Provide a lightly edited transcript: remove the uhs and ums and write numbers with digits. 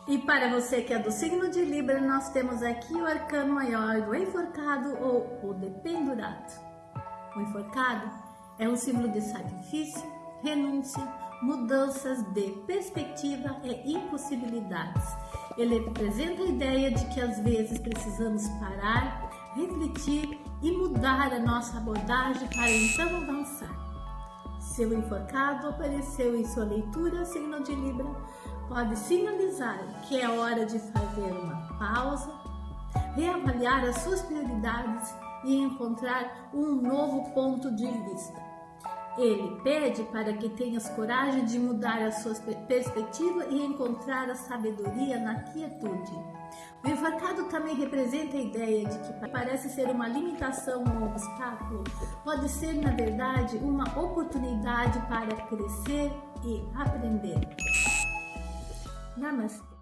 E para você que é do signo de Libra, nós temos aqui o arcano maior do enforcado ou o dependurado. O enforcado é um símbolo de sacrifício, renúncia, mudanças de perspectiva e impossibilidades. Ele representa a ideia de que às vezes precisamos parar, refletir e mudar a nossa abordagem para então avançar. Se o enforcado apareceu em sua leitura, signo de Libra, pode sinalizar que é hora de fazer uma pausa, reavaliar as suas prioridades e encontrar um novo ponto de vista. Ele pede para que tenhas coragem de mudar a sua perspectiva e encontrar a sabedoria na quietude. O enforcado também representa a ideia de que parece ser uma limitação ou um obstáculo, pode ser, na verdade, uma oportunidade para crescer e aprender. Namastê.